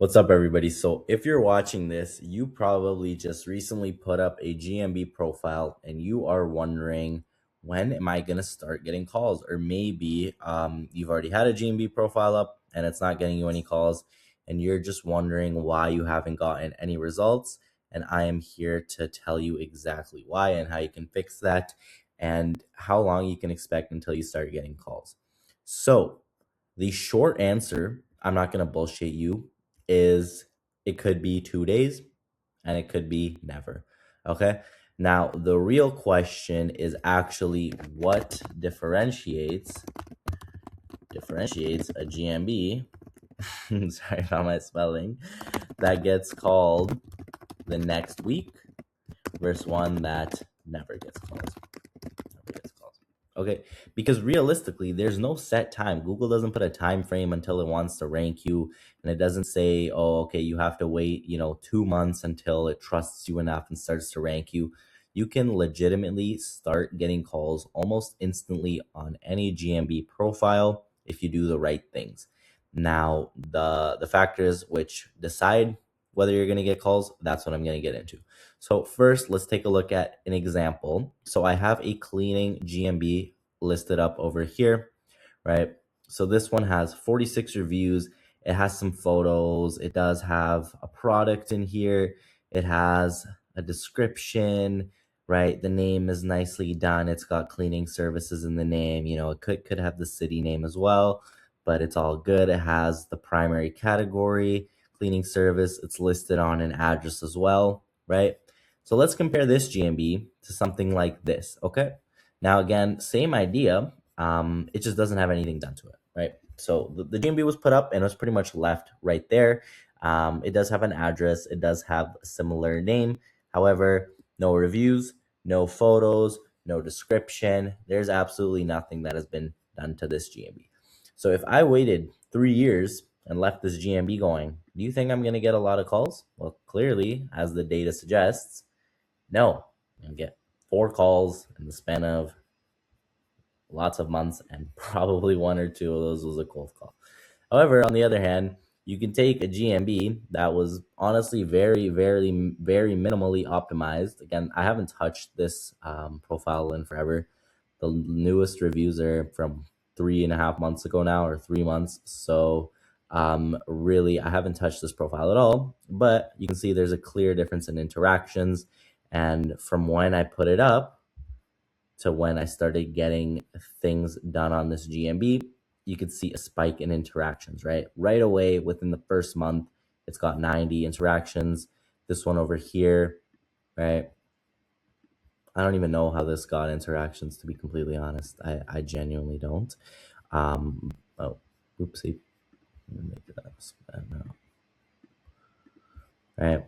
What's up, everybody? So, if you're watching this, you probably just recently put up a GMB profile and you are wondering, when am I going to start getting calls? Or maybe you've already had a GMB profile up and it's not getting you any calls, and you're just wondering why you haven't gotten any results. And I am here to tell you exactly why and how you can fix that and how long you can expect until you start getting calls. So, the short answer, I'm not going to bullshit you, is it could be 2 days and it could be never. Okay. Now, the real question is actually what differentiates a GMB, sorry about my spelling, that gets called the next week versus one that never gets called. Okay, because realistically, there's no set time. Google doesn't put a time frame until it wants to rank you, and it doesn't say, "Oh, okay, you have to wait, 2 months until it trusts you enough and starts to rank you." You can legitimately start getting calls almost instantly on any GMB profile if you do the right things. Now, the factors which decide whether you're going to get calls, that's what I'm going to get into. So first, let's take a look at an example. So I have a cleaning GMB listed up over here, right? So this one has 46 reviews. It has some photos. It does have a product in here. It has a description, right? The name is nicely done. It's got cleaning services in the name. It could have the city name as well, but it's all good. It has the primary category, cleaning service. It's listed on an address as well, right? So let's compare this GMB to something like this, okay? Now, again, same idea. It just doesn't have anything done to it, right? So the GMB was put up and it was pretty much left right there. It does have an address. It does have a similar name. However, no reviews, no photos, no description. There's absolutely nothing that has been done to this GMB. So if I waited 3 years and left this GMB going, do you think I'm going to get a lot of calls? Well, clearly, as the data suggests, no. You get 4 calls in the span of lots of months, and probably one or two of those was a cold call. However, on the other hand, you can take a GMB that was honestly very, very, very minimally optimized. Again, I haven't touched this profile in forever. The newest reviews are from 3.5 months ago now, or 3 months. So really, I haven't touched this profile at all, but you can see there's a clear difference in interactions. And from when I put it up to when I started getting things done on this GMB, you could see a spike in interactions, right? Right away, within the first month, it's got 90 interactions. This one over here, right? I don't even know how this got interactions, to be completely honest. I genuinely don't. Oh, oopsie. Let me make it up now. Right.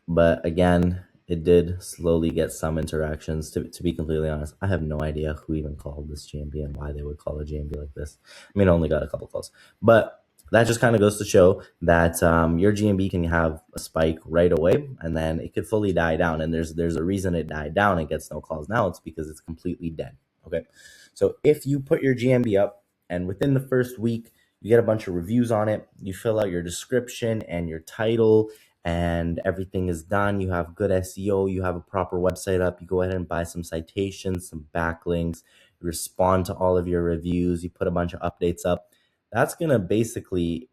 But again, it did slowly get some interactions. To be completely honest, I have no idea who even called this GMB and why they would call a GMB like this. I mean, I only got a couple calls. But that just kind of goes to show that your GMB can have a spike right away, and then it could fully die down. And there's a reason it died down and gets no calls now. It's because it's completely dead. Okay. So if you put your GMB up and within the first week, you get a bunch of reviews on it, you fill out your description and your title, and everything is done. You have good SEO, you have a proper website up, you go ahead and buy some citations, some backlinks, you respond to all of your reviews, you put a bunch of updates up. That's going to basically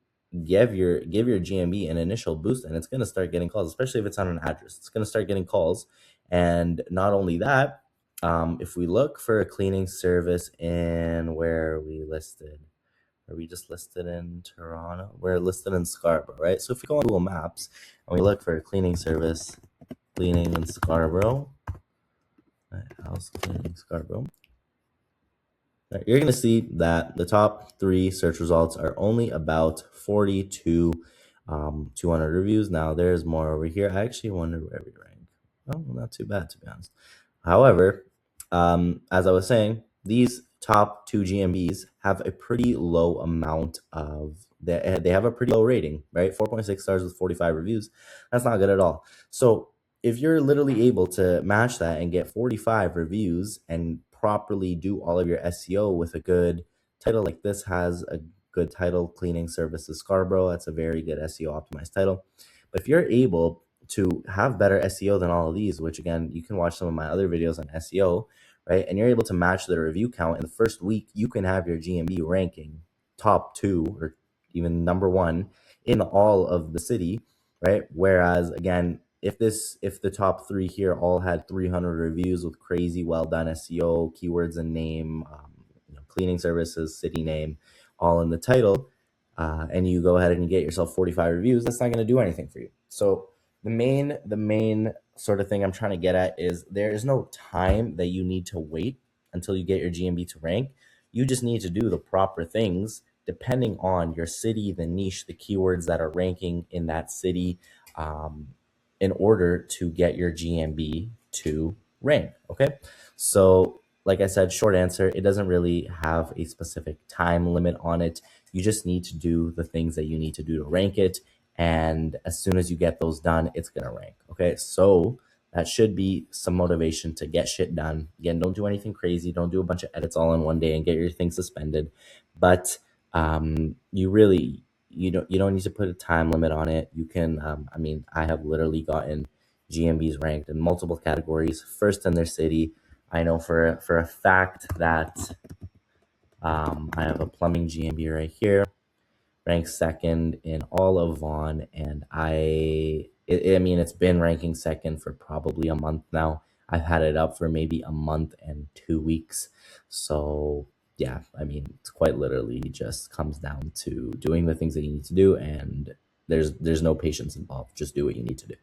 give your GMB an initial boost, and it's going to start getting calls, especially if it's on an address. It's going to start getting calls. And not only that, if we look for a cleaning service in where we listed, are we just listed in Toronto? We're listed in Scarborough, right? So if we go on Google Maps and we look for a cleaning service, cleaning in Scarborough, house cleaning Scarborough, right, you're going to see that the top 3 search results are only about 40 to 200 reviews. Now there's more over here. I actually wonder where we rank. Oh, not too bad, to be honest. However, as I was saying, these top 2 GMBs have a pretty low amount of, they have a pretty low rating, right? 4.6 stars with 45 reviews. That's not good at all. So if you're literally able to match that and get 45 reviews and properly do all of your SEO with a good title, like this has a good title, cleaning services Scarborough. That's a very good SEO optimized title. But if you're able to have better SEO than all of these, which again, you can watch some of my other videos on SEO, right? And you're able to match the review count in the first week, you can have your GMB ranking top 2 or even number 1 in all of the city, right? Whereas again, if the top 3 here all had 300 reviews with crazy well done SEO, keywords and name, cleaning services, city name, all in the title, and you go ahead and you get yourself 45 reviews, that's not going to do anything for you. So the main sort of thing I'm trying to get at is there is no time that you need to wait until you get your GMB to rank. You just need to do the proper things depending on your city, the niche, the keywords that are ranking in that city, in order to get your GMB to rank. Okay. So, like I said, short answer, it doesn't really have a specific time limit on it. You just need to do the things that you need to do to rank it. And as soon as you get those done, it's going to rank. Okay. So, that should be some motivation to get shit done. Again, don't do anything crazy. Don't do a bunch of edits all in one day and get your thing suspended. But you don't need to put a time limit on it. You can I have literally gotten GMBs ranked in multiple categories, first in their city. I know for a fact that I have a plumbing GMB right here, ranked second in all of Vaughan, and it's been ranking second for probably a month now. I've had it up for maybe a month and 2 weeks. So yeah, it's quite literally just comes down to doing the things that you need to do, and there's no patience involved. Just do what you need to do.